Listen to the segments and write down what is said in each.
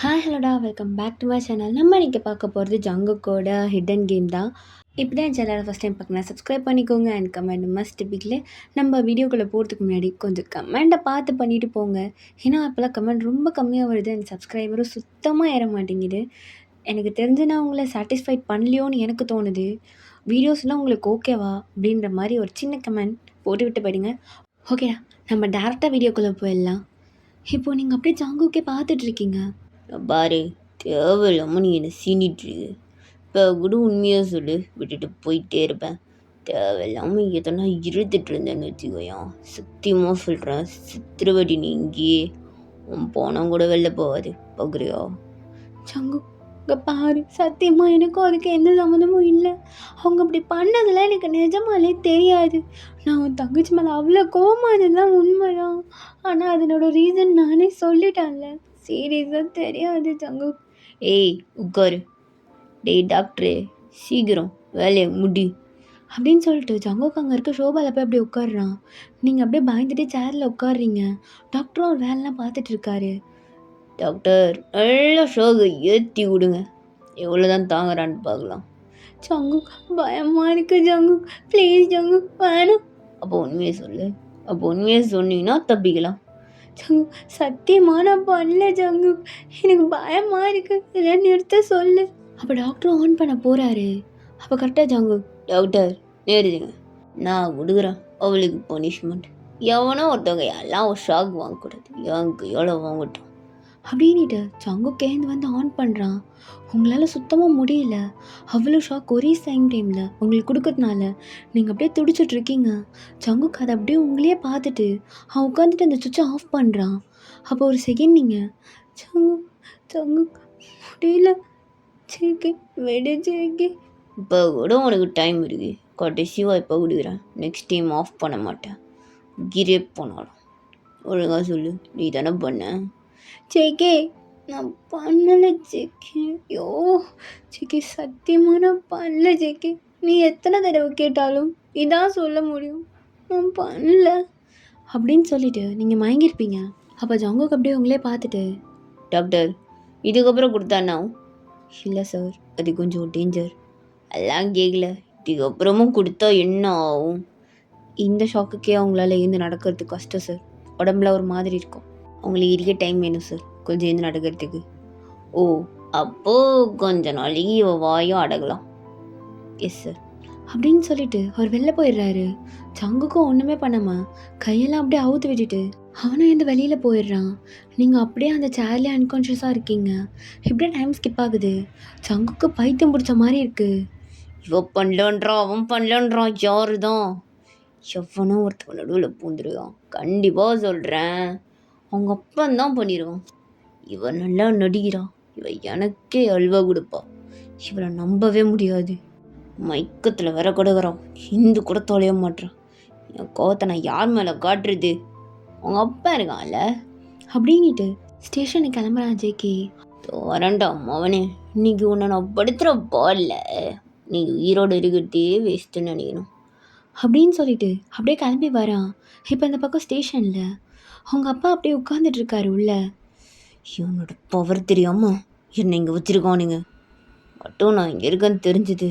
Hi ஹலோடா welcome back to my channel. நம்ம இன்றைக்கி பார்க்க போகிறது ஜங்குக்கோட ஹிடன் கேம் தான். இப்படி தான் என் சேனலை ஃபஸ்ட் டைம் பார்க்கலாம், சப்ஸ்கிரைப் பண்ணிக்கோங்க அண்ட் கமெண்ட் மஸ்ட் பிக்ல. நம்ம வீடியோக்குள்ளே போகிறதுக்கு முன்னாடி கொஞ்சம் கமெண்ட்டை பார்த்து பண்ணிவிட்டு போங்க. ஏன்னா அப்போல்லாம் கமெண்ட் ரொம்ப கம்மியாக வருது அண்ட் சப்ஸ்கிரைபரும் சுத்தமாக ஏற மாட்டேங்குது. எனக்கு தெரிஞ்சு நான் உங்களை சாட்டிஸ்ஃபைட் பண்ணலையோன்னு எனக்கு தோணுது. வீடியோஸ்லாம் உங்களுக்கு ஓகேவா அப்படின்ற மாதிரி ஒரு சின்ன கமெண்ட் போட்டு விட்டு போயிடுங்க. ஓகேடா, நம்ம டேரெக்டாக வீடியோக்குள்ளே போயிடலாம். இப்போது நீங்கள் அப்படியே ஜங்குக்கே பார்த்துட்ருக்கீங்க. பாரு, தேவையில்லாமல் நீ என்னை சீனிட்டுருக்கு. இப்போ கூட உண்மையாக சொல்லு, விட்டுட்டு போயிட்டே இருப்பேன். தேவையில்லாமல் எதனா இழுத்துட்டு இருந்தேன்னு வச்சுக்கோயேன், சத்தியமாக சொல்கிறேன், சித்திரவடி நீ இங்கேயே உன் போனால் கூட வெளில போகாது. பார்க்குறியா? சங்கு இங்கே பாரு, சத்தியமாக எனக்கும் அதுக்கு எந்த சம்மந்தமும் இல்லை. அவங்க அப்படி பண்ணதில் எனக்கு நிஜமாலே தெரியாது. நான் உன் தங்கச்சி மேலே அவ்வளோ கோவமானதுதான் உண்மைதான். ஆனால் அதனோட ரீசன் நானே சொல்லிட்டேன்ல. சீரியஸாக தெரியாது சங்கு. ஏய் உட்காரு. டேய் டாக்டரு, சீக்கிரம் வேலையை முடி அப்படின்னு சொல்லிட்டு ஜங்குக்கு அங்கே இருக்க ஷோபாவில் போய் அப்படியே உட்காடுறான். நீங்கள் அப்படியே பயந்துட்டு சேரில் உட்காடுறீங்க. டாக்டரும் ஒரு வேலைலாம் பார்த்துட்டு இருக்காரு. டாக்டர், நல்ல ஷோகை ஏற்றி விடுங்க, எவ்வளோதான் தாங்குறான்னு பார்க்கலாம். ஜங்கு பயமாக இருக்குது ஜங்கு, ப்ளீஸ் ஜங்கு வேணாம். அப்போ உண்மையை சொல்லு. அப்போ உண்மையை சொன்னீங்கன்னா தப்பிக்கலாம். ஜங்கு சத்தியமாக நான் பண்ணல ஜங்கு, எனக்கு பயமாக இருக்குது, இதெல்லாம் நிறுத்த சொல்லு. அப்போ டாக்டரும் ஆன் பண்ண போகிறாரு. அப்போ கரெக்டாக ஜங்கு, டாக்டர் நேருதுங்க, நான் கொடுக்குறேன் அவளுக்கு பனிஷ்மெண்ட். எவனோ ஒருத்தவங்க எல்லாம் ஒரு ஷாக் வாங்கக்கூடாது, என் கையோட வாங்கட்டும் அப்படின்ட்டு ஜங்கு கேந்து வந்து ஆன் பண்ணுறான். உங்களால் சுத்தமாக முடியல, அவ்வளோ ஷாக் ஒரே சேம் டைமில் உங்களுக்கு கொடுக்கறதுனால நீங்கள் அப்படியே துடிச்சிட்ருக்கீங்க. ஜங்குக்கு அதை அப்படியே உங்களையே பார்த்துட்டு அவன் உட்காந்துட்டு அந்த சுவிட்சை ஆஃப் பண்ணுறான். அப்போ ஒரு செகண்ட் நீங்கள் ஜங்கு ஜங்கு முடியல ஜேகே விடு ஜேகே. இப்போ கூட உனக்கு டைம் இருக்குது, கடைசியாக இப்போ கொடுக்குறேன், நெக்ஸ்ட் டைம் ஆஃப் பண்ண மாட்டேன். கிரே போனாலும் ஒழுங்காக சொல்லு, நீ தானே பண்ண? ஜேகே நான் பண்ணலை ஜேகே. ஐயோ ஜேகே சத்தியமாக நான் பண்ணல ஜேகே. நீ எத்தனை தடவை கேட்டாலும் இதான் சொல்ல முடியும், நான் பண்ணல அப்படின்னு சொல்லிட்டு நீங்கள் மயங்கிருப்பீங்க. அப்போ ஜங்குக்கு அப்படியே உங்களே பார்த்துட்டு, டாக்டர் இதுக்கப்புறம் கொடுத்தானா? இல்லை சார், அது கொஞ்சம் டேஞ்சர். எல்லாம் கேட்கல, இதுக்கப்புறமும் கொடுத்தா என்ன ஆகும்? இந்த ஷாக்குக்கே அவங்களால எழுந்து நடக்கிறதுக்கு கஷ்டம் சார். உடம்புல ஒரு மாதிரி இருக்கும். அவங்களுக்கு இருக்க டைம் வேணும் சார் கொஞ்சம் எழுந்து நடக்கிறதுக்கு. ஓ, அப்போது கொஞ்ச நாளைக்கு இவன் வாயும் அடங்கலாம். எஸ் சார் அப்படின்னு சொல்லிட்டு அவர் வெளில போயிடுறாரு. ஜங்குக்கும் ஒன்றுமே பண்ணாமல் கையெல்லாம் அப்படியே அவுத்து விட்டுட்டு அவனும் எழுந்து வெளியில் போயிடுறான். நீங்கள் அப்படியே அந்த சேர்லேயே அன்கான்ஷியஸாக இருக்கீங்க. இப்படியே டைம் ஸ்கிப் ஆகுது. ஜங்குக்கு பைத்தியம் பிடிச்ச மாதிரி இருக்குது. இவன் பண்ணலன்றான், அவன் பண்ணலன்றான், யாரு தான்? எவனோ ஒருத்தவன் நடுவில் பூந்துருவான், கண்டிப்பாக சொல்கிறேன். அவங்க அப்பந்தான் பண்ணிடுவான். இவன் நல்லா நடிக்கிறான், இவன் எனக்கே அல்வா கொடுப்பா. இவனை நம்பவே முடியாது. மயக்கத்தில் வர கொடுக்குறான், ஹிந்து கூட தொலைய மாட்டான். என் கோவத்தை நான் யார் மேலே காட்டுறது? அவங்க அப்பா இருக்கான்ல அப்படின்ட்டு ஸ்டேஷனுக்கு கிளம்புறான் ஜேகே. வரண்டா அவனே, இன்னைக்கு உன்னை நான் படுத்துகிற பால்ல நீங்கள் உயிரோடு இருக்கிறதே வேஸ்ட்டுன்னு நினைக்கணும் அப்படின்னு சொல்லிட்டு அப்படியே கிளம்பி வரான். இப்போ இந்த பக்கம் ஸ்டேஷனில் அவங்க அப்பா அப்படியே உட்காந்துட்டு இருக்காரு உள்ள. இவனோட பவர் தெரியாமல் என்னை இங்கே வச்சுருக்கானுங்க. மட்டும் நான் இங்கே இருக்கேன்னு தெரிஞ்சுது,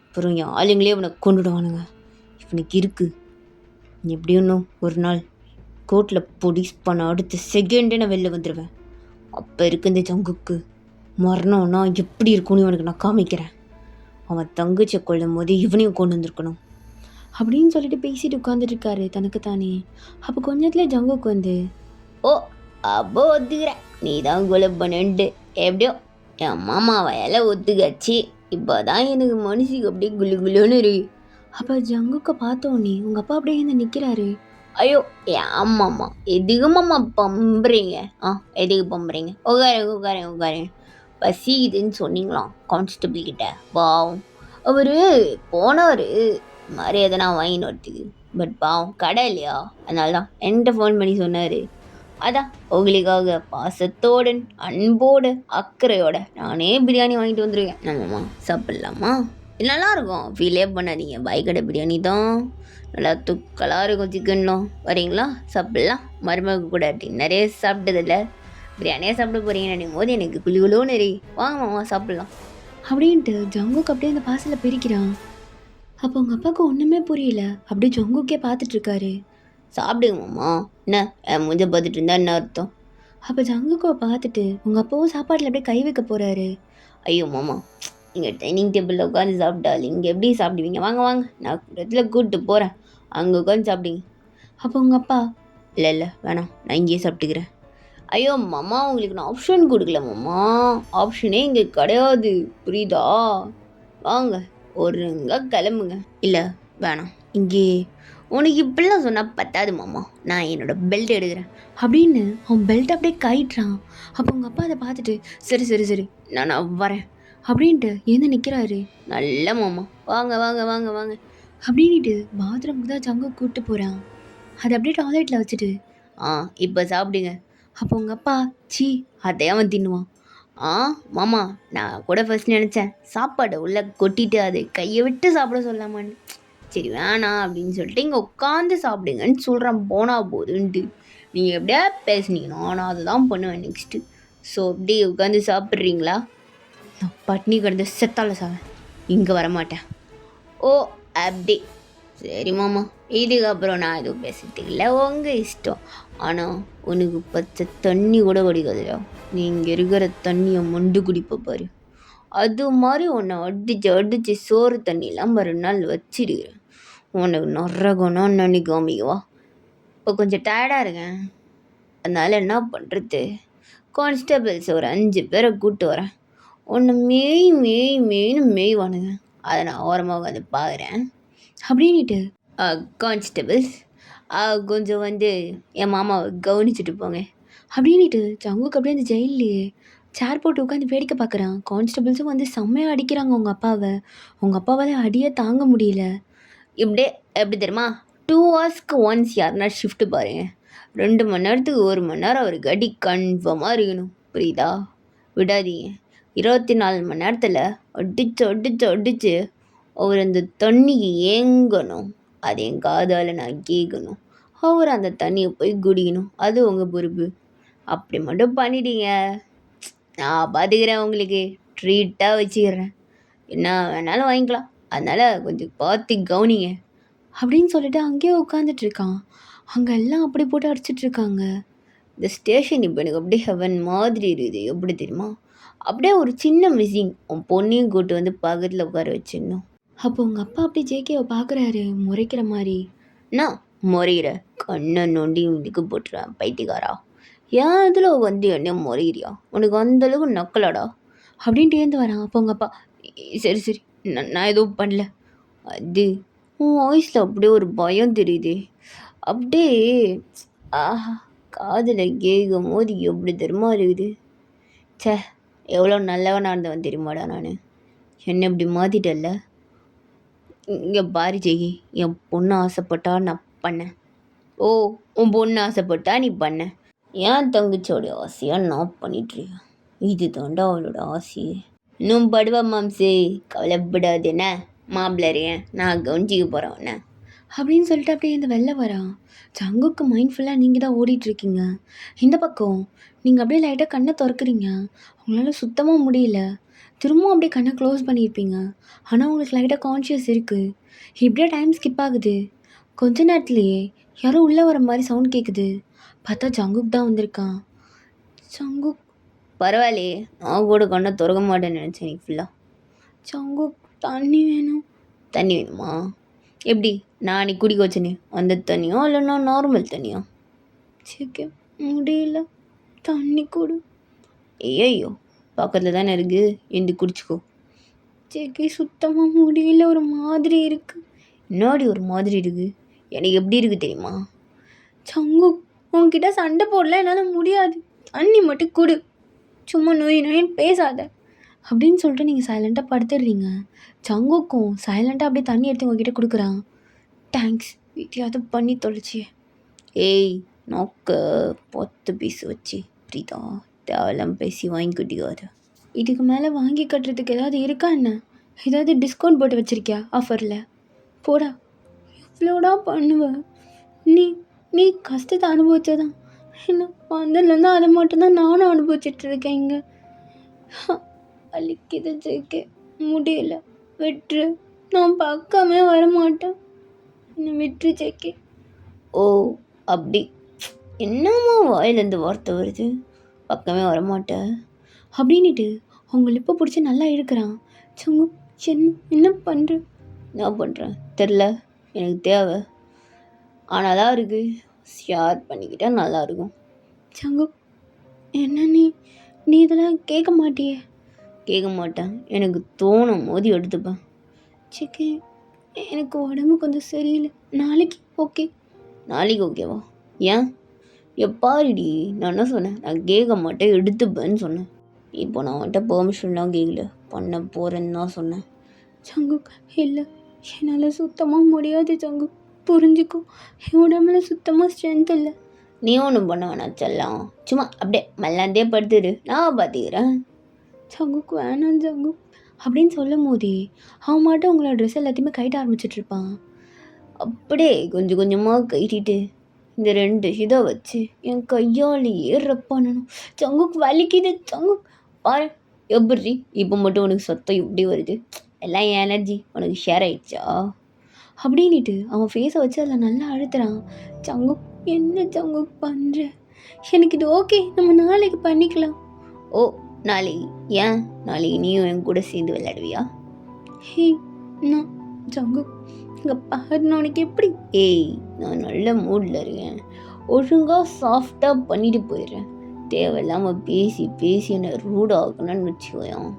அப்புறம் என் ஆளுங்களே அவனை கொண்டுடுவானுங்க. இவனுக்கு இருக்குது, எப்படியும் ஒரு நாள் கோர்ட்டில் பொடிஸ் பண்ண அடுத்த செகண்டே நான் வெளில வந்துடுவேன். அப்போ இருக்கு இந்த ஜங்குக்கு மரணம்னா எப்படி இருக்கும்னு இவனுக்கு நான் காமிக்கிறேன். அவன் தங்கச்சியை கொள்ளும் போது இவனையும் கொண்டு வந்திருக்கணும் அப்படின்னு சொல்லிட்டு பேசிட்டு உட்காந்துட்டு இருக்காரு தனக்கு தானே. அப்போ கொஞ்சத்துல ஜங்குக்கு வந்து, ஓ அப்போ ஒத்துக்கிறேன், நீ தான் கொலை பண்ணு. எப்படியோ என் மாமா வயலை ஒத்துக்காச்சு. இப்போ தான் எனக்கு மனுஷிக்கு அப்படியே குளு குளுன்னு இருக்கு. அப்போ ஜங்குக்கு பார்த்தோன்னே உங்கள் அப்பா அப்படியே இருந்து நிற்கிறாரு. ஐயோ ஆமாம்மா, எதுக்கு மாமா பம்புறீங்க? எதுக்கு பம்புறீங்க? உட்காரேன். பசிக்குதுன்னு சொன்னீங்களாம் கான்ஸ்டபிள் கிட்ட. பாவம் அவர் போனவர் மாதிரி எதனா வாங்கின்னு வரத்துக்கு. பட் பாவம் கடை இல்லையா, அதனால தான் என்கிட்ட ஃபோன் பண்ணி சொன்னார். அதான் உங்களுக்காக பாசத்தோடு அன்போடு அக்கறையோட நானே பிரியாணி வாங்கிட்டு வந்துருக்கேன். ஆமாம்மா, சாப்பிட்லாமா? நல்லா இருக்கும், ஃபீலே பண்ணாதீங்க. பாய் கடை பிரியாணி தான் நல்லா துக்கலாக இருக்கும். சிக்கன்லாம் வரீங்களா? சாப்பிட்லாம். மருமக கூட டின்னரே சாப்பிட்டதில்ல, பிரியாணியாக சாப்பிட போகிறீங்க நினைக்கும் போது எனக்கு குளு குளுன்னு வாங்க மாமா சாப்பிட்லாம். அப்படின்ட்டு ஜங்குக் அப்படியே அந்த பார்சலை பிரிக்கிறான். அப்போ உங்கள் அப்பாவுக்கு ஒன்றுமே புரியல. அப்படியே ஜங்குக்கே பார்த்துட்ருக்காரு. சாப்பிடுங்க மாமா. என்ன என் மூஞ்ச பார்த்துட்டு இருந்தா என்ன அர்த்தம்? அப்போ ஜங்குக்கை பார்த்துட்டு உங்கள் அப்பாவும் சாப்பாட்டில் அப்படியே கை வைக்க போகிறாரு. ஐயோ மாமா, இங்கே டைனிங் டேபிளில் உட்காந்து சாப்பிட்டால் இங்கே எப்படி சாப்பிடுவீங்க? வாங்க வாங்க, நான் இடத்துல கூப்பிட்டு போகிறேன், அங்கே உட்காந்து சாப்பிடுங்க. அப்போ உங்கள் அப்பா, இல்லை வேணாம், நான் இங்கேயே சாப்பிட்டுக்கிறேன். ஐயோ மாமா, உங்களுக்கு நான் ஆப்ஷன் கொடுக்கல மாமா, ஆப்ஷனே இங்கே கிடையாது, புரியுதா? வாங்க ஒருங்க கிளம்புங்க. இல்லை வேணாம், இங்கே உனக்கு இப்படிலாம் சொன்னால் பத்தாது மாமா, நான் என்னோட பெல்ட் எடுக்கிறேன் அப்படின்னு அவன் பெல்ட் அப்படியே கயிட்டுறான். அப்போ உங்கள் அப்பா அதை பார்த்துட்டு சரி சரி சரி நான் வரேன் அப்படின்ட்டு ஏந்து நிற்கிறாரு. நல்ல மாமா, வாங்க வாங்க வாங்க வாங்க அப்படின்ட்டு பாத்ரூமுக்கு தான் ஜங்கு கூப்பிட்டு போகிறான். அதை அப்படியே டாய்லெட்டில் வச்சுட்டு இப்போ சாப்பிடுங்க. அப்போ உங்கள் அப்பா, சீ அதையே அவன் தின்னுவான். மாமா, நான் கூட ஃபர்ஸ்ட் நினச்சேன் சாப்பாடை உள்ளே கொட்டிட்டு அதை கையை விட்டு சாப்பிட சொல்லாமான்னு. சரி வேணாம் அப்படின்னு சொல்லிட்டு இங்கே உட்காந்து சாப்பிடுங்கன்னு சொல்கிறேன், போனா போதுன்ட்டு. நீங்கள் எப்படியா பேசுனீங்கன்னா நான் அதை தான் பண்ணுவேன் நெக்ஸ்ட்டு. ஸோ அப்படியே உட்காந்து சாப்பிட்றீங்களா? நான் பட்னி கிடந்து செத்தால சாவேன், இங்கே வரமாட்டேன். ஓ அப்படி சரி மாமா, இதுக்கப்புறம் நான் எதுவும் பேசுறதுக்கு இல்லை, உங்கள் இஷ்டம். ஆனால் உனக்கு பச்சை தண்ணி கூட குடிக்காதுடா, நீங்கள் இருக்கிற தண்ணியை மொண்டு குடிப்ப பாரு. அது மாதிரி உன்னை அடித்து சோறு தண்ணிலாம் மறுநாள் வச்சிடுறேன். உனக்கு நரகனா நினைக்காமிக்கவா. இப்போ கொஞ்சம் டயர்டாக இருக்கேன், அதனால் என்ன பண்ணுறது, கான்ஸ்டபிள்ஸ் ஒரு 5 பேரை கூப்பிட்டு வரேன். உன்னை மேய்னு மேய்வானுங்க, அதை நான் ஓரமாக வந்து பார்க்குறேன் அப்படின்ட்டு கான்ஸ்டபிள்ஸ் கொஞ்சம் வந்து என் மாமாவை கவனிச்சுட்டு போங்க அப்படின்ட்டு ஜங்குக்கு அப்படியே அந்த ஜெயிலே சேர் போட்டு உட்காந்து வேடிக்கை பார்க்குறான். கான்ஸ்டபிள்ஸும் வந்து செம்மையாக அடிக்கிறாங்க உங்கள் அப்பாவை. உங்கள் அப்பாவால் அடியே தாங்க முடியல. இப்படியே எப்படி தெரியுமா, 2 ஹவர்ஸ்க்கு ஒன்ஸ் யாருன்னா ஷிஃப்ட்டு பாருங்க, 2 மணி நேரத்துக்கு 1 மணி நேரம் அவருக்கு அடி கன்ஃபார்மாக இருக்கணும், புரியுதா? விடாதீங்க. 24 மணி நேரத்தில் அடிச்சு அவர் அந்த தண்ணிக்கு ஏங்கணும், அது என் காதால் நான் கேட்கணும், அவர் அந்த தண்ணியை போய் குடிக்கணும், அது உங்கள் பொறுப்பு. அப்படி மட்டும் பண்ணிட்டீங்க, நான் பார்த்துக்கிறேன், உங்களுக்கு ட்ரீட்டாக வச்சுக்கிறேன், என்ன வேணாலும் வாங்கிக்கலாம், அதனால் கொஞ்சம் பார்த்து கவனிங்க அப்படின்னு சொல்லிட்டு அங்கேயே உட்காந்துட்டு இருக்கான். அங்கே எல்லாம் அப்படி போட்டு அடிச்சிட்ருக்காங்க. இந்த ஸ்டேஷன் இப்போ எனக்கு அப்படியே ஹெவன் மாதிரி இருக்குது, எப்படி தெரியுமா? அப்படியே ஒரு சின்ன மிஸ்ஸிங், உன் பொண்ணையும் கூட்டு வந்து பக்கத்தில் உட்கார வச்சிடணும். அப்போ உங்கள் அப்பா அப்படி ஜேகேவை பார்க்குறாரு முறைக்கிற மாதிரி. நான் முறைகிற கண்ணை நோண்டி இதுக்கு போட்டுறேன் பைத்தியக்காரா, ஏன் இதில் வந்து என்ன முறைகிறியா, உனக்கு அந்தளவுக்கு நக்கலாடா அப்படின்ட்டு ஏந்து வரான். அப்போ உங்கள் அப்பா, சரி சரி நான் எதுவும் பண்ணல, அது உன் வாய்ஸில் அப்படியே ஒரு பயம் தெரியுது, அப்படியே ஆஹா காதில் கேட்கும் போது எப்படி தெரியுமா இருக்குது. சே, எவ்வளோ நல்லவனாக இருந்தவன் தெரியுமாடா நான், என்ன இப்படி மாற்றிட்டல்ல. இங்கே பாரு ஜெகி, என் பொண்ணு ஆசைப்பட்டா நான் பண்ணேன். ஓ, உன் பொண்ணு ஆசைப்பட்டா நீ பண்ண, ஏன் தங்கச்சியோடைய ஆசையாக நான் பண்ணிட்டுருக்கேன், இது தாண்டா அவளோட ஆசையே. இன்னும் படுவா மாம்சே, கவலைப்படாது, என்ன மாப்பிள்ளறியன், நான் கவனிச்சிக்க போகிறேன் உன்ன அப்படின்னு சொல்லிட்டு அப்படியே இந்த வெளில வரான். ஜங்குக்கு மைண்ட் ஃபுல்லாக நீங்கள் தான் ஓடிட்டுருக்கீங்க. இந்த பக்கம் நீங்கள் அப்படியே லைட்டாக கண்ணை திறக்கிறீங்க. உங்களால சுத்தமாக முடியல. திரும்பவும் அப்படியே கண்ணை க்ளோஸ் பண்ணியிருப்பீங்க. ஆனால் உங்களுக்கு லைட்டாக கான்ஷியஸ் இருக்குது. இப்படியே டைம் ஸ்கிப் ஆகுது. கொஞ்ச நேரத்துலையே யாரோ உள்ளே வர மாதிரி சவுண்ட் கேட்குது. பார்த்தா ஜங்குக் தான் வந்திருக்கான். ஜங்குக், பரவாயில்லையே, நான் கூட கண்ணை திறக்க மாட்டேன்னு நினச்சேன் இன்னைக்கு ஃபுல்லாக. ஜங்குக் தண்ணி வேணும். தண்ணி வேணுமா? எப்படி, நான் அன்றைக்கி குடிக்க வச்சேனே அந்த தண்ணியோ இல்லைன்னா நார்மல் தண்ணியா? சரி முடியல, தண்ணி கொடு. ஐயோ, பக்கத்தில் தானே இருக்குது, எந்த குடிச்சிக்கோ. சரி சுத்தமாக முடியல, ஒரு மாதிரி இருக்குது. முன்னாடி ஒரு மாதிரி இருக்குது, எனக்கு எப்படி இருக்குது தெரியுமா? சங்கு, உன்கிட்ட சண்டை போடல, என்னால் முடியாது, தண்ணி மட்டும் கொடு, சும்மா நோயின்னு பேசாத அப்படின்னு சொல்லிட்டு நீங்கள் சைலண்ட்டாக படுத்துடுறீங்க. சங்குக்கும் சைலண்ட்டாக அப்படியே தண்ணி எடுத்து உங்ககிட்ட கொடுக்குறான். தேங்க்ஸ், வீட்டையாவது பண்ணி தொலைச்சியே. ஏய், நோக்க 10 பீஸ் வச்சு புரியுதா, தேவலாம் பேசி வாங்கி கட்டிக்காது. இதுக்கு மேலே வாங்கி கட்டுறதுக்கு ஏதாவது இருக்கா என்ன? ஏதாவது டிஸ்கவுண்ட் போட்டு வச்சுருக்கியா ஆஃபரில்? போடா, எவ்வளோடா பண்ணுவேன் நீ? நீ கஷ்டத்தை அனுபவிச்சதான் என்ன வந்ததுலேருந்து அதை மட்டும்தான் நானும் அனுபவிச்சுட்டு இருக்கேன் இங்கே. வலிக்குது ஜேகே, முடியல, விட்டுரு. நான் பக்கமே வரமாட்டேன், என்னை விட்டுரு ஜேகே. ஓ அப்படி. என்னம்மா வாயிலேருந்து வார்த்தை வருது, பக்கமே வரமாட்டேன் அப்படின்ட்டு அவங்க லிப்பை பிடிச்சி நல்லா இழுக்கிறான். சங்கு, என்ன பண்ணுற? என்ன பண்ணுறேன் தெரில, எனக்கு தேவை. ஆனால் தான் இருக்குது, ஷேர் பண்ணிக்கிட்டால் நல்லாயிருக்கும். சங்கு, என்ன நீ இதெல்லாம் கேட்க மாட்டியே? கேட்க மாட்டேன், எனக்கு தோணும் போது எடுத்துப்பேன். சிக்கே, எனக்கு உடம்பு கொஞ்சம் சரியில்லை, நாளைக்கு ஓகே. நாளைக்கு ஓகேவா? ஏன்? எப்பாடிடி, நான் என்ன சொன்னேன்? நான் கேட்க மாட்டேன், எடுத்துப்பேன்னு சொன்னேன். இப்போ நான் வந்துட்டு பெர்மிஷன்லாம் கேட்கல, பண்ண போகிறேன்னு தான் சொன்னேன். சங்கு, இல்லை, என்னால் சுத்தமாக முடியாது சங்கு, புரிஞ்சுக்கோ. என் உடம்புல சுத்தமாக ஸ்ட்ரென்த் இல்லை. நீ ஒன்றும் பண்ண வேணாம் செல்லம், சும்மா அப்படியே மல்லாந்தே படுத்துடு, நான் பார்த்துக்கிறேன். சங்குக்கு வேணாம் சங்கு அப்படின்னு சொல்லும் போதே அவன் மட்டும் உங்களோட ட்ரெஸ் எல்லாத்தையுமே கைட்ட ஆரம்பிச்சிட்டு இருப்பான். அப்படியே கொஞ்சம் கொஞ்சமாக கட்டிட்டு இந்த 2 இதை வச்சு என் கையாலேயே ரப் பண்ணணும். சங்குக்கு வலிக்குது சங்கு. பாரு எப்படி இப்போ மட்டும் உனக்கு சத்தம் இப்படி வருது, எல்லாம் எனர்ஜி உனக்கு ஷேர் ஆயிடுச்சா? அப்படின்ட்டு அவன் ஃபேஸை வச்சு அதில் நல்லா அழுத்துறான். சங்கு, என்ன சங்கு பண்ணுற? எனக்கு இது ஓகே, நம்ம நாளைக்கு பண்ணிக்கலாம். ஓ நாளைக்கு? ஏன் நாளைக்கு நீயும் என் கூட சேர்ந்து விளையாடுவியா? ஹே, நான் சங்கு இங்கே பாரு, உனக்கு எப்படி? ஏய், நான் நல்ல மூடில் இருக்கேன், ஒழுங்காக சாஃப்டாக பண்ணிட்டு போயிடுறேன். தேவையில்லாமல் பேசி பேசி என்னை ரூடாகணும்னு வச்சுக்கோயேன்.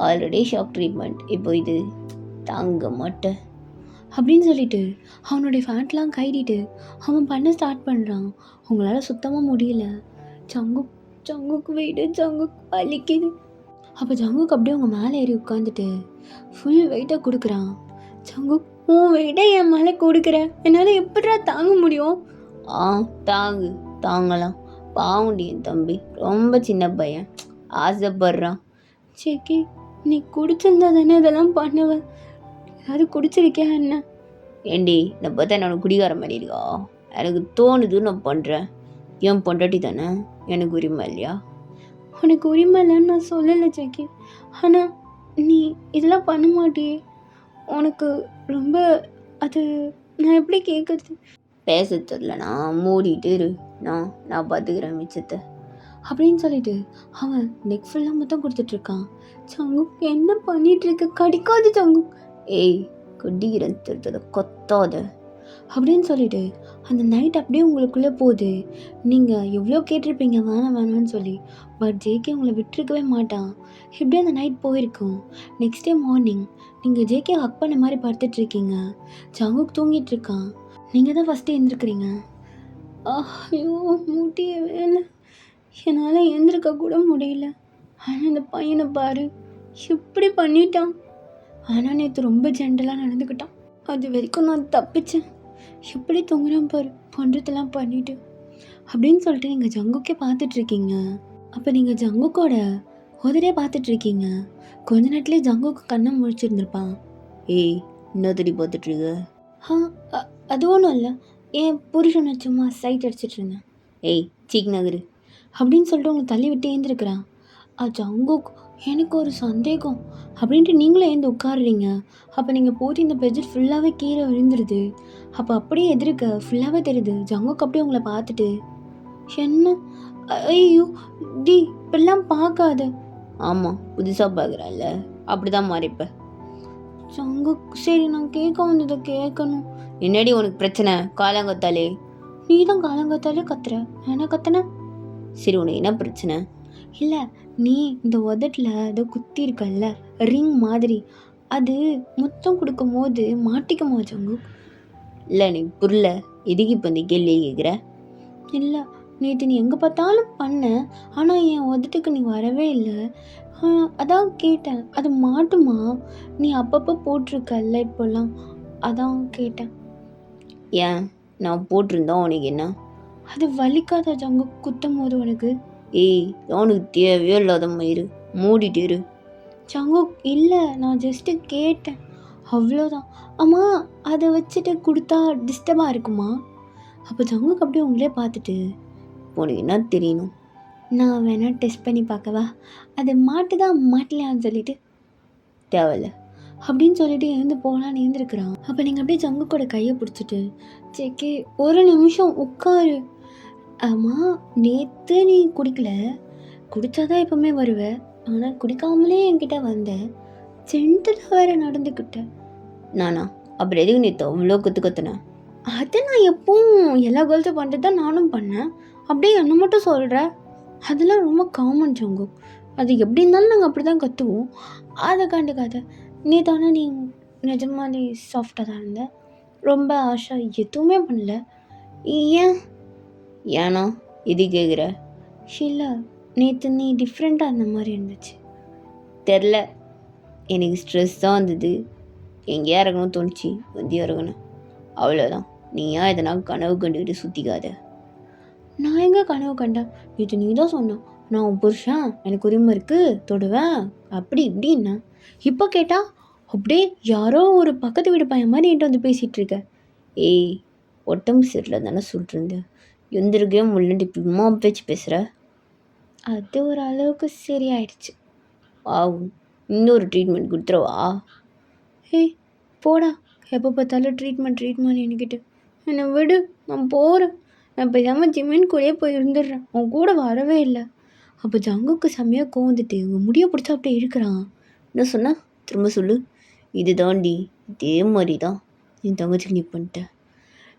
ஆல்ரெடி ஷாக் ட்ரீட்மெண்ட், இப்போ இது தாங்க மாட்டேன் அப்படின்னு சொல்லிட்டு அவனுடைய ஃபேண்ட்லாம் கைடிட்டு அவன் பண்ண ஸ்டார்ட் பண்ணுறான். உங்களால் சுத்தமாக முடியல. சங்குக்கு வெயிட்டு, சங்குக்கு வலிக்குது. அப்போ ஜங்குக்கு அப்படியே அவங்க மேலே ஏறி உட்காந்துட்டு ஃபுல் வெயிட்டை கொடுக்குறான். சங்கு, உன் வெயிட்டை என் மேலே கொடுக்குற, என்னால் எப்படிடா தாங்க முடியும்? தாங்கலாம். பாவுண்டி என் தம்பி ரொம்ப சின்ன பையன், ஆசைப்படுறான். சேக்கி, நீ குடிச்சிருந்தா தானே இதெல்லாம் பண்ணுவேன். ஏதாவது குடிச்சிருக்கியா என்ன? ஏண்டி, நான் பார்த்தா என்னோட குடிகார மாதிரி இருக்கா? எனக்கு தோணுது நான் பண்ணுறேன். என் பொண்டாட்டி தானே, எனக்கு உரிமை இல்லையா? உனக்கு உரிமை இல்லைன்னு நான் சொல்லலை சேக்கி, ஆனால் நீ இதெல்லாம் பண்ண மாட்டியே. உனக்கு ரொம்ப அது நான் எப்படி கேட்குறது? பேச தெரிலனா மூடிட்டு இரு, நான் பார்த்துக்கிறேன் மிச்சத்தை அப்படின்னு சொல்லிட்டு அவன் நெக் ஃபுல்லாக மொத்தம் கொடுத்துட்ருக்கான். சங்கு, என்ன பண்ணிட்டு இருக்க? கடிக்காது சங்கு. ஏய், கடிக்கிறேன் திருத்ததை கொத்தாத அப்படின்னு சொல்லிட்டு அந்த நைட் அப்படியே உங்களுக்குள்ளே போகுது. நீங்கள் எவ்வளோ கேட்டிருப்பீங்க வேணான்னு சொல்லி, பட் ஜேகே உங்களை விட்டுருக்கவே மாட்டான். இப்படியே அந்த நைட் போயிருக்கும். நெக்ஸ்ட் டே மார்னிங் நீங்கள் ஜேகே ஹக் பண்ண மாதிரி படுத்துட்ருக்கீங்க. ஜங்குக்கு தூங்கிட்டு இருக்கான். நீங்கள் தான் ஃபஸ்ட்டு எழுந்திருக்கிறீங்க. ஐயோ, முடியவே இல்லை, என்னால் எழுந்திருக்க கூட முடியல. ஆனால் இந்த பையனை பாரு, எப்படி பண்ணிட்டான். ஆனால் நேற்று ரொம்ப ஜென்ரலாக நடந்துக்கிட்டான். அது வரைக்கும் நான் தப்பிச்சேன். எப்படி தூங்குறான் பாரு, பண்ணுறதெல்லாம் பண்ணிட்டு அப்படின்னு சொல்லிட்டு நீங்கள் ஜங்குக்கே பார்த்துட்ருக்கீங்க. அப்போ நீங்கள் ஜங்குக்கோட உதரே பார்த்துட்ருக்கீங்க. கொஞ்ச நேரத்துலேயே ஜங்குக்கு கண்ணை முழிச்சிருந்துருப்பான். ஏய், இன்னொரு பார்த்துட்ருக்க? அது ஒன்றும் இல்லை, என் புருஷனை சும்மா சைட் அடிச்சிட்டு இருந்தேன். ஏய், சீக் நகரு அப்படின்னு சொல்லிட்டு உங்களை தள்ளி விட்டு ஏந்திருக்கிறான். ஜங்குக், எனக்கு ஒரு சந்தேகம் அப்படின்ட்டு நீங்களும் ஏந்து உட்காடுறீங்க. அப்போ நீங்கள் போட்டு இந்த பெட்ஷீட் ஃபுல்லாகவே கீழே விழுந்துருது. அப்போ அப்படியே எதிர்க்க ஃபுல்லாகவே தெரியுது. ஜங்குக் அப்படியே உங்களை பார்த்துட்டு, என்ன? ஐயோ டி, இப்பெல்லாம் பார்க்காத. ஆமாம், புதுசாக பார்க்குறேன்ல, அப்படி தான் மாறிப்ப. ஜங்குக், சரி, நான் கேட்க வந்ததை கேட்கணும். என்னடி உனக்கு பிரச்சனை? காலங்கத்தாலே நீ தான் காலங்காத்தாலே கத்துற, என்ன கத்துன? சரி, உனக்கு என்ன பிரச்சனை? இல்லை, நீ இந்த உதட்டில் ஏதோ குத்தி இருக்கல்ல, ரிங் மாதிரி, அது முத்தம் கொடுக்கும் போது மாட்டிக்குமா ஜங்கு? இல்லை, நீ புரியல, எதுக்கு இப்போ இந்த கேள்வியை கேட்குற? இல்லை, நேற்று நீ எங்கே பார்த்தாலும் பண்ண, ஆனால் என் உதட்டுக்கு நீ வரவே இல்லை. அதான் கேட்டேன், அது மாட்டுமா? நீ அப்பப்போ போட்டிருக்கல்ல இப்போல்லாம், அதான் கேட்டேன். ஏன், நான் போட்டிருந்தா உனக்கு என்ன? அது வலிக்காத ஜங்கு குத்தும் போது உனக்கு? ஏய், அவனுக்கு தேவையோ இல்லாத மயிறு, மூடிட்டு இரு. ஜங்கு, இல்லை, நான் ஜஸ்ட்டு கேட்டேன், அவ்வளோதான். ஆமாம், அதை வச்சுட்டு கொடுத்தா டிஸ்டர்பாக இருக்குமா? அப்போ ஜங்குக்கு அப்படியே உங்களே பார்த்துட்டு, உனக்கு என்ன தெரியணும்? நான் வேணா டெஸ்ட் பண்ணி பார்க்கவா? அது மாட்டுதா மாட்டலையான்னு சொல்லிட்டு தேவையில்ல. அப்படின்னு சொல்லிட்டு எழுந்து போகலான்னு எழுந்திருக்கிறான். அப்போ நீங்கள் அப்படியே ஜங்குக்கோட கையை பிடிச்சிட்டு, ஜேகே ஒரு நிமிஷம் உட்காரு. ஆமாம், நேற்று நீ குடிக்கல, குடித்தாதான் எப்பவுமே வருவ, ஆனால் குடிக்காமலே என்கிட்ட வந்த, ஜென்டலாக வேற நடந்துக்கிட்ட. நானா? அப்புறம் எதுக்கு நீ அவ்வளோ கற்றுனேன்? அது நான் எப்பவும் எல்லா கேர்ள்ஸும் பண்ணுறது தான் நானும் பண்ணேன். அப்படியே என்ன மட்டும் சொல்கிற? அதெல்லாம் ரொம்ப காமன் ஜங்கு. அது எப்படி இருந்தாலும் நாங்கள் அப்படி தான் கற்றுவோம். அதை கண்டுக்காத. நீ தானே நீ நிஜமாலே சாஃப்டாக தான் இருந்த, ரொம்ப ஆஷா எதுவுமே பண்ணல. ஏன்? ஏன்னா இது கேட்குற? இல்லை, நேற்று நீ டிஃப்ரெண்ட்டாக இருந்த மாதிரி இருந்துச்சு. தெரில, எனக்கு ஸ்ட்ரெஸ் தான் இருந்தது. எங்கேயா இருக்கணும் தோணுச்சு, வந்து இறங்கணும், அவ்வளோதான். நீயா எதனா கனவு கண்டுக்கிட்டு சுற்றிக்காத. நான் எங்கே கனவு கண்டேன்? இது நீ தான் சொன்ன. நான் உன் புருஷன், எனக்கு உரிமை இருக்குது, தொடுவேன், அப்படி இப்படின்னா. இப்போ கேட்டால் அப்படியே யாரோ ஒரு பக்கத்து வீடு பையன் மாதிரி என்கிட்ட வந்து பேசிகிட்டு இருக்க. ஏய், உடம்பு சரியில்லை தானே சொல்லிட்டுருந்தேன், எந்திருக்கவே முன்னாடி இப்படிமா பேச்சு பேசுகிற? அது ஒரு அளவுக்கு சரியாயிடுச்சு. ஆகும், இன்னொரு ட்ரீட்மெண்ட் கொடுத்துருவா? ஏய் போடா, எப்போ பார்த்தாலும் ட்ரீட்மெண்ட் என்கிட்ட. என்னை விடு, நான் போகிறேன். நான் பேசாமல் ஜிம்மின் கூடயே போய் இருந்துடுறேன். அவன் கூட வரவே இல்லை. அப்போ ஜங்குக்கு செம்மையாக கோவந்துட்டு உங்கள் முடியை பிடிச்சா அப்படியே இருக்கிறான். என்ன சொன்ன? திரும்ப சொல்லு. இது தாண்டி, இதே மாதிரி தான் என் தங்கச்சிக்கு நீ பண்ணிட்ட.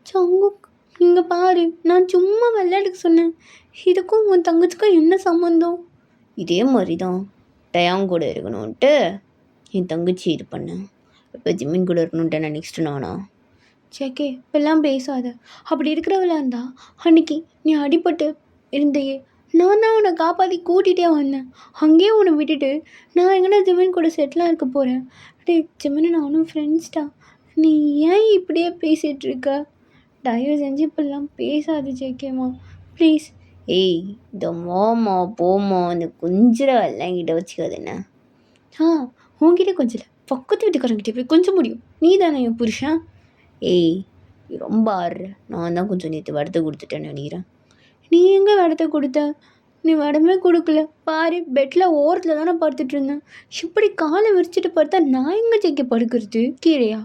ஜங்குக், இங்கே பாரு, நான் சும்மா விளையாடுக்கு சொன்னேன். இதுக்கும் உன் தங்கச்சிக்கும் என்ன சம்மந்தம்? இதே மாதிரி தான் டயாங் கூட இருக்கணும்ன்ட்டு என் தங்கச்சி இது பண்ணேன். இப்போ ஜிம்மின் கூட இருக்கணுன்ட்டு நான் நெக்ஸ்ட்டு நானா? சேக்கே, இப்பெல்லாம் பேசாத. அப்படி இருக்கிறவளா இருந்தா அன்னைக்கு நீ அடிபட்டு இருந்தையே, நான் தான் உன்னை காப்பாற்றி கூட்டிகிட்டே வந்தேன். அங்கேயே உன்னை விட்டுட்டு நான் எங்கன்னா ஜிமின் கூட செட்டிலாக இருக்க போகிறேன். டே ஜிமின், நானும் ஃப்ரெண்ட்ஸ்டா. நீ ஏன் இப்படியே பேசிகிட்டு இருக்க? தயவு செஞ்சு இப்பெல்லாம் பேசாது ஜேகேம்மா, ப்ளீஸ். ஏய், இந்த மோமா போமா இந்த குஞ்சிரவெல்லாம் என்கிட்ட வச்சுக்காது என்ன? உன்கிட்ட கொஞ்சம் இல்லை, பக்கத்து வீட்டுக்காரங்கிட்ட போய் கொஞ்சம் முடியும். நீ தானே என் புருஷன். ஏய், நீ ரொம்ப ஆடுற. நான் தான் கொஞ்சம் நேற்று வடத்தை கொடுத்துட்டேன்னு நினைக்கிறேன். நீ எங்கே வடத்தை கொடுத்த? நீ வடமே கொடுக்கல. பாரு, பெட்டில் ஓரத்தில் தானே படுத்துட்டு இருந்தேன். இப்படி காலை விரிச்சிட்டு படுத்தா நான் எங்கே ஜெயிக்க படுக்கிறது? கீழேயா?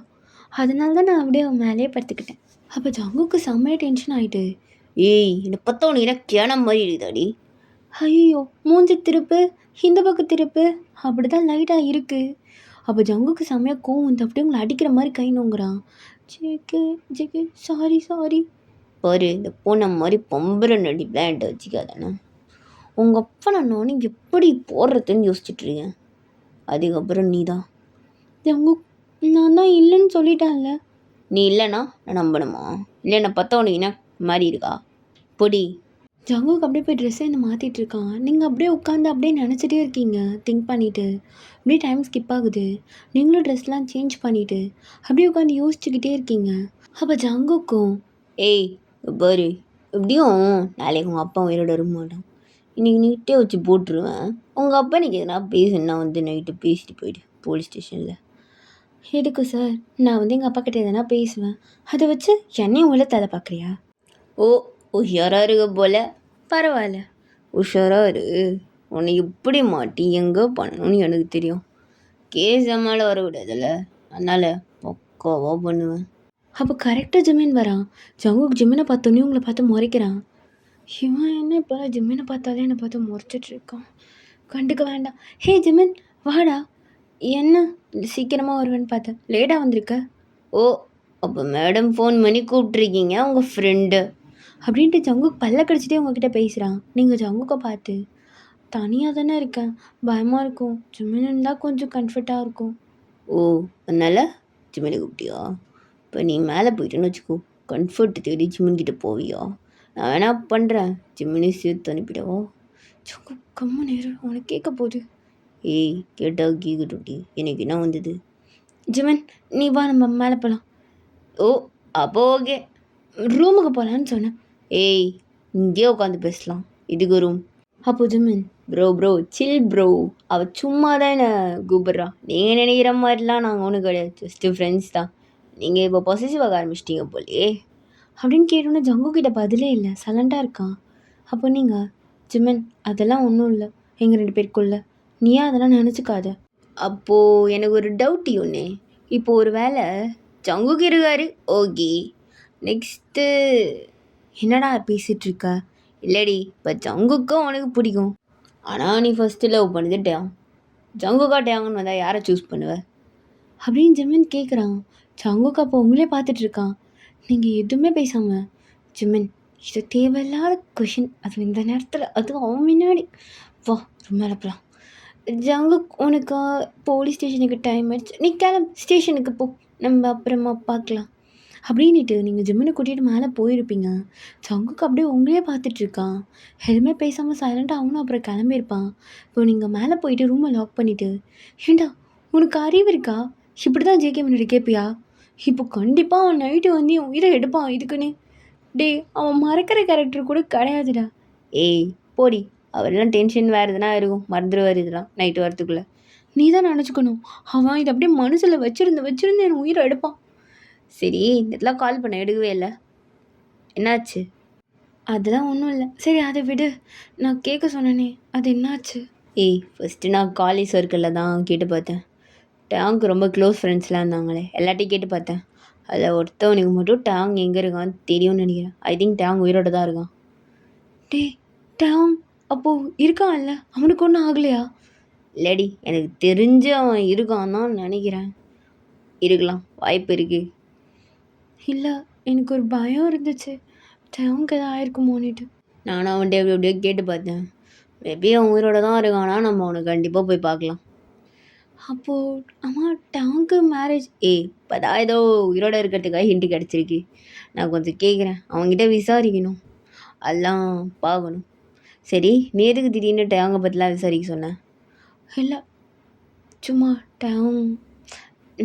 அதனால தான் நான் அப்படியே அவன் மேலேயே படுத்துக்கிட்டேன். அப்போ ஜங்குக்கு செம்மையாக டென்ஷன் ஆகிட்டு, ஏய், என்னை பார்த்தவனு என்ன கேன மாதிரி இருக்குதாடி? ஐயோ, மூஞ்சி திருப்பு, இந்த பக்கம் திருப்பு, அப்படி தான் லைட்டாக இருக்குது. அப்போ ஜங்குக்கு செம்மையாக கோவம் வந்து அப்படியே உங்களை அடிக்கிற மாதிரி கை நோங்குறான். JK sorry. பாரு, இந்த பூனை மாதிரி பொம்பரை நடிப்பெலாம் என்கிட்ட வச்சுக்காதானே. உங்கள் அப்பா நானும் எப்படி போடுறதுன்னு யோசிச்சுட்டு இருக்கேன். அதுக்கப்புறம் நீ தான். ஜங்கு, நான் தான் இல்லைன்னு சொல்லிட்டேன்ல. நீ இல்லைன்னா நான் நம்பணுமா? இல்லை என்னை பார்த்தவனுக்கு என்ன மாதிரி இருக்கா? பொடி. ஜங்குக்கு அப்படியே போய் ட்ரெஸ்ஸை என்ன மாற்றிட்டு இருக்கான். நீங்கள் அப்படியே உட்காந்து அப்படியே நினச்சிட்டே இருக்கீங்க, திங்க் பண்ணிவிட்டு. அப்படியே டைம் ஸ்கிப் ஆகுது. நீங்களும் ட்ரெஸ்லாம் சேஞ்ச் பண்ணிவிட்டு அப்படியே உட்காந்து யோசிச்சுக்கிட்டே இருக்கீங்க. அப்போ ஜங்குக்கும், ஏய் பாரு, எப்படியும் நாளைக்கு உங்கள் அப்பா உயிரோட வர மாட்டான். இன்றைக்கி நீட்டே வச்சு போட்டுருவேன். உங்கள் அப்பா இன்றைக்கி எதனா பேசுனா வந்து நைட்டு பேசிட்டு போயிடு போலீஸ் ஸ்டேஷனில். எதுக்கு சார்? நான் வந்து எங்கள் அப்பா கிட்ட எதனா பேசுவேன், அதை வச்சு என்னையும் உள்ள தலை பார்க்குறியா? ஓ, உஷாராக இருக்க போல. பரவாயில்ல, உஷாராக இரு. உன்னை எப்படி மாட்டி எங்கே பண்ணணும்னு எனக்கு தெரியும். கேஸ் மேலே வரக்கூடாதுல்ல, அதனால் பக்காவாக பண்ணுவேன். அப்போ கரெக்டாக ஜிமின் வரான். ஜங்குக்கு ஜிமினை பார்த்தோன்னே உங்களை பார்த்து முறைக்கிறான். இவன் என்ன இப்போ ஜிமினை பார்த்தாலே என்னை பார்த்து முறைச்சிட்டு இருக்கான். கண்டுக்க வேண்டாம். ஹே ஜிமின், வாடா. என்ன சீக்கிரமாக வருவேன்னு பார்த்தேன், லேட்டாக வந்திருக்க. ஓ, அப்போ மேடம் ஃபோன் பண்ணி கூப்பிட்ருக்கீங்க உங்கள் ஃப்ரெண்டு அப்படின்ட்டு ஜங்குக்கு பல்ல கடிச்சிட்டே உங்ககிட்ட பேசுகிறான். நீங்கள் ஜங்குக்கை பார்த்து, தனியாக தானே இருக்கேன், பயமாக இருக்கும், ஜிமின் இருந்தால் கொஞ்சம் கம்ஃபர்ட்டாக இருக்கும். ஓ, அதனால் ஜிமினை கூப்பிட்டியா? இப்போ நீ மேலே போயிட்டேன்னு வச்சுக்கோ, கம்ஃபர்ட் தேடி ஜிமின்கிட்ட போவியா? நான் வேணா பண்ணுறேன், ஜிமினி சேர்த்து அனுப்பிடவா? ஜங்கு கம்ம நேரம் உனக்கு கேட்க போகுது. ஏய், கேட்டால் கேட்கட்டும்டி, எனக்கு என்ன வந்தது? ஜிமின், நீ வா, நம்ம மேலே போகலாம். ஓ, அப்போ ஓகே. ரூமுக்கு போகலான்னு சொன்னேன். ஏய், இங்கேயே உட்காந்து பேசலாம், இதுக்கு ரூம். அப்போ ஜிமின், ப்ரோ சில் ப்ரோ. அவள் சும்மா தான் என்னை கூப்பிட்றா. நீங்கள் நினைக்கிற மாதிரிலாம் நாங்கள் ஒன்றும் கிடையாது, ஜஸ்ட்டு ஃப்ரெண்ட்ஸ் தான். நீங்கள் இப்போ பொசசிவாக ஆரம்பிச்சிட்டிங்க போலே. அப்படின்னு கேட்டோன்னே ஜங்கு கிட்ட பதிலே இல்லை, சைலண்டாக இருக்கான். அப்போ நீங்கள், ஜிமின் அதெல்லாம் ஒன்றும் இல்லை எங்கள் 2 பேருக்குள்ள, நீ ஏன் அதெல்லாம் நினச்சிக்காத. அப்போது எனக்கு ஒரு டவுட் ஒன்று. இப்போ ஒரு வேளை ஜங்குக்கு இருக்காரு, ஓகே. நெக்ஸ்ட்டு என்னடா பேசிகிட்டு இருக்க. இல்லடி, இப்போ ஜங்குக்கும் உனக்கு பிடிக்கும். ஆனால் நீ ஃபஸ்ட்டு லவ் பண்ணது டேங். ஜங்குக்கா டேங்குன்னு வந்தால் யாரை சூஸ் பண்ணுவ? அப்படின்னு ஜிமின் கேட்குறான். ஜங்குக்கு அப்போ உங்களே பார்த்துட்டு இருக்கான். நீங்கள் எதுவுமே பேசாமல், ஜிமின் இது தேவையில்லாத கொஷின், அது இந்த நேரத்தில், அதுவும் அவன் முன்னாடி, வா ரொம்ப அனுப்பலாம். ஜங்குக் உனக்கு போலீஸ் ஸ்டேஷனுக்கு டைம் ஆயிடுச்சு, நீ கிளம்பு ஸ்டேஷனுக்கு போ, நம்ம அப்புறமா பார்க்கலாம் அப்படின்ட்டு நீங்கள் ஜிம்மினை கூட்டிகிட்டு மேலே போயிருப்பீங்க. ஜங்குக்கு அப்படியே உங்களே பார்த்துட்ருக்கான். எதுவுமே பேசாமல் சைலண்ட்டாக அவனும் அப்புறம் கிளம்பியிருப்பான். இப்போ நீங்கள் மேலே போயிட்டு ரூமை லாக் பண்ணிவிட்டு, ஏண்டா உனக்கு அறிவு இருக்கா, இப்படி தான் ஜேகே முன்னாடி கேட்பியா, இப்போ கண்டிப்பாக அவன் நைட்டு வந்து என் உயிரை எடுப்பான் இதுக்குன்னு. டே அவன் மறக்கிற கேரக்டர் கூட கிடையாதுடா. ஏய் போடி, அவரெல்லாம் டென்ஷன் வேறு எதுனா இருக்கும், மறந்துடுவார் இதெல்லாம் நைட்டு வரத்துக்குள்ளே. நீ தான் நினச்சிக்கணும், அவன் இதை அப்படியே மனசில் வச்சிருந்து என் உயிரை எடுப்பான். சரி, இதெல்லாம் கால் பண்ண எடுக்கவே இல்லை, என்னாச்சு? அதெல்லாம் ஒன்றும் இல்லை. சரி அதை விடு, நான் கேட்க சொன்னேனே அது என்னாச்சு? ஏய் ஃபஸ்ட்டு நான் காலேஜ் சர்க்கிளில் தான் கேட்டு பார்த்தேன். டேங்க் ரொம்ப க்ளோஸ் ஃப்ரெண்ட்ஸ்லாம் இருந்தாங்களே, எல்லாத்தையும் கேட்டு பார்த்தேன். அதில் ஒருத்தவனுக்கு மட்டும் டேங் எங்கே இருக்கான்னு தெரியும்னு நினைக்கிறேன். ஐ திங்க் டேங் உயிரோட தான் இருக்கான். டே டேங் அப்போது இருக்கான்ல, அவனுக்கு ஒன்றும் ஆகலையா? இல்லடி, எனக்கு தெரிஞ்சு அவன் இருக்கான் தான் நினைக்கிறேன். இருக்கலாம், வாய்ப்பு இருக்குது. இல்லை எனக்கு ஒரு பயம் இருந்துச்சு, டேங்க் எதாவது ஆயிருக்குமோன்னுட்டு. நானும் அவன்கிட்ட எப்படி எப்படியோ கேட்டு பார்த்தேன். மேபி அவன் உயிரோட தான் இருக்கானா, நம்ம அவனை கண்டிப்பாக போய் பார்க்கலாம். அப்போது ஆமாம் டேங்க்கு மேரேஜ். ஏய் இப்போதான் ஏதோ உயிரோட இருக்கிறதுக்காக ஹிண்ட்டு கிடச்சிருக்கு. நான் கொஞ்சம் கேட்குறேன், அவங்ககிட்ட விசாரிக்கணும், அதெல்லாம் பார்க்கணும். சரி, நீ எதுக்கு திடீர்னு டேங்கை பற்றிலாம் விசாரிக்க சொன்னேன்? இல்லை சும்மா டேங்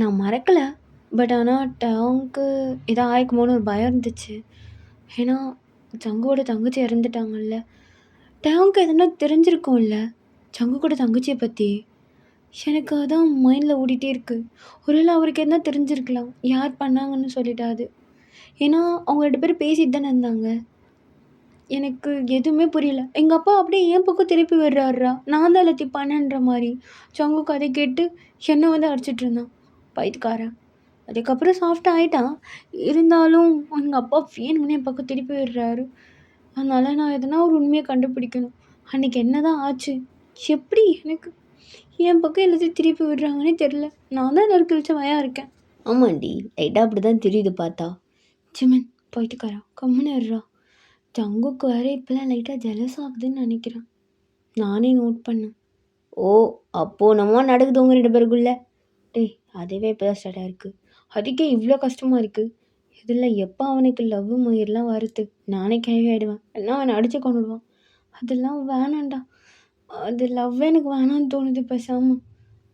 நான் மறக்கலை, பட் ஆனால் டேங்க்கு எதாவது ஆயிருக்குமோன்னு ஒரு பயம் இருந்துச்சு. ஏன்னா ஜங்குவோட தங்கச்சி இறந்துட்டாங்கல்ல, டேங்க்கு எதுனா தெரிஞ்சிருக்கும்ல ஜங்கு கூட தங்கச்சியை பற்றி. எனக்கு அதான் மைண்டில் ஓடிட்டே இருக்குது. ஒருவேளை அவருக்கு என்ன தெரிஞ்சிருக்கலாம், யார் பண்ணாங்கன்னு சொல்லிட்டாது. ஏன்னா அவங்க 2 பேரும் பேசிட்டு தானே இருந்தாங்க. எனக்கு எதுவுமே புரியல. எங்கள் அப்பா அப்படியே என் பக்கம் திருப்பி விடுறாருடா, நான் தான் எல்லாத்தையும் பண்ணேன்ற மாதிரி. ஜங்கு கதை கேட்டு என்னை வந்து அடிச்சிட்டு இருந்தான் பைத்துக்காரன். அதுக்கப்புறம் சாஃப்டாக ஆகிட்டான். இருந்தாலும் எங்கள் அப்பா வேணும்னே என் பக்கம் திருப்பி விடுறாரு. அதனால் நான் எதனா ஒரு உண்மையை கண்டுபிடிக்கணும். அன்றைக்கி என்ன தான் ஆச்சு, எப்படி எனக்கு என் பக்கம் எல்லாத்தையும் திருப்பி விடுறாங்கன்னே தெரில. நான் தான் நறுக்கு வச்ச வயா இருக்கேன். ஆமாண்டி, லைட்டாக அப்படி தான் தெரியுது பார்த்தா. ஜிமன் போயிட்டுக்காரா கம்முன்னு இருறா. ஜங்குக்கு வேறு இப்போலாம் லைட்டாக ஜெலஸ் ஆகுதுன்னு நினைக்கிறேன், நானே நோட் பண்ணேன். ஓ, அப்போது நம்ம நடக்குது உங்கள் 2 பேருக்குள்ள. டேய் அதுவே இப்போ தான் ஸ்டார்ட் ஆகிருக்கு, அதுக்கே இவ்வளோ கஷ்டமாக இருக்குது. இதில் எப்போ அவனுக்கு லவ் மயிரெலாம் வருது, நானே கேள்வி ஆகிடுவேன், எல்லாம் அவனை அடித்து கொண்டுடுவான். அதெல்லாம் வேணாண்டா, அது லவ் எனக்கு வேணான்னு தோணுது பேசாமல்.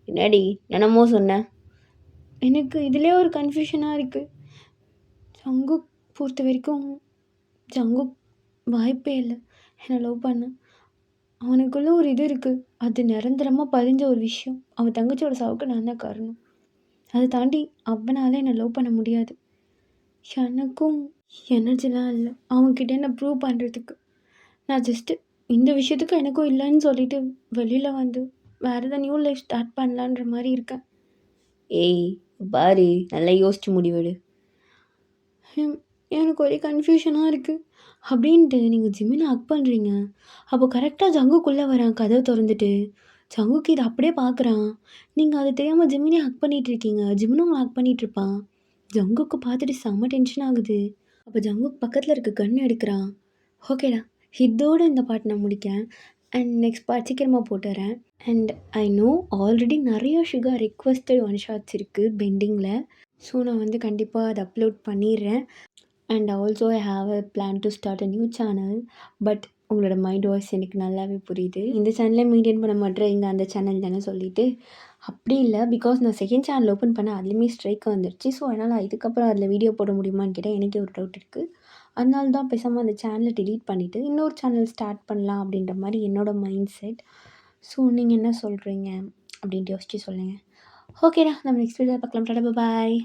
என்னடி என்னமோ சொன்னேன்? எனக்கு இதிலே ஒரு கன்ஃபியூஷனாக இருக்குது. ஜங்குக் பொறுத்த வரைக்கும் ஜங்குக் வாய்ப்பே இல்லை என்னை லவ் பண்ண. அவனுக்குள்ளே ஒரு இது இருக்குது, அது நிரந்தரமாக பதிஞ்ச ஒரு விஷயம். அவன் தங்கச்சியோட சாவுக்கு நான் தான் காரணம். அதை தாண்டி அவனால் என்னை லவ் பண்ண முடியாது. எனக்கும் எனர்ஜிலாம் இல்லை அவன்கிட்ட என்ன ப்ரூவ் பண்ணுறதுக்கு. நான் ஜஸ்ட்டு இந்த விஷயத்துக்கு எனக்கும் இல்லைன்னு சொல்லிட்டு வெளியில் வந்து வேறு எதாவது நியூ லைஃப் ஸ்டார்ட் பண்ணலான்ற மாதிரி இருக்கேன். ஏய் பாரு, நல்லா யோசிச்சு முடிவெடு. எனக்கு ஒரே கன்ஃபியூஷனாக இருக்குது அப்படின்ட்டு நீங்கள் ஜிம்மினை ஹக் பண்ணுறீங்க. அப்போ கரெக்டாக ஜங்குக்குள்ளே வரான் கதவை திறந்துட்டு. ஜங்குக்கு இதை அப்படியே பார்க்குறான். நீங்கள் அது தெரியாமல் ஜிம்மினே ஹக் பண்ணிகிட்ருக்கீங்க. ஜிம்மினும் உங்களை ஹக் பண்ணிகிட்ருப்பான். ஜங்குக்கு பார்த்துட்டு செம்ம டென்ஷன் ஆகுது. அப்போ ஜங்குக்கு பக்கத்தில் இருக்க கன் எடுக்கிறான். ஓகேடா, இதோடு இந்த பார்ட் நான் முடிக்கிறேன். அண்ட் நெக்ஸ்ட் பார்ட் சீக்கிரமாக போட்டுறேன். அண்ட் ஐ நோ ஆல்ரெடி நிறைய சுகர் ரிக்வெஸ்டட் ஒன் ஷாட்ஸ் இருக்குது பெண்டிங்கில். ஸோ நான் வந்து கண்டிப்பாக அதை அப்லோட் பண்ணிடுறேன். And also I have a plan to start a new channel. But உங்களோட மைண்ட் வாய்ஸ் எனக்கு நல்லாவே புரியுது. இந்த சேனலை மெயின்டைன் பண்ண மாட்டேறீங்க, அந்த சேனல் தானே சொல்லிவிட்டு. அப்படி இல்லை, பிகாஸ் நான் செகண்ட் சேனல் ஓப்பன் பண்ண அதுலேயுமே ஸ்ட்ரைக் வந்துடுச்சு. ஸோ அதனால் இதுக்கப்புறம் அதில் வீடியோ போட முடியுமான்னு கேட்டால் எனக்கே ஒரு டவுட் இருக்குது. அதனால தான் பேசாமல் அந்த சேனலை டிலீட் பண்ணிவிட்டு இன்னொரு சேனல் ஸ்டார்ட் பண்ணலாம் அப்படின்ற மாதிரி என்னோடய மைண்ட் செட். ஸோ நீங்கள் என்ன சொல்கிறீங்க அப்படின்ட்டு யோசிச்சு சொல்லுங்கள். ஓகேடா, நம்ம நெக்ஸ்ட் வீடியோவில் பார்க்கலாம். டாடா பாய்.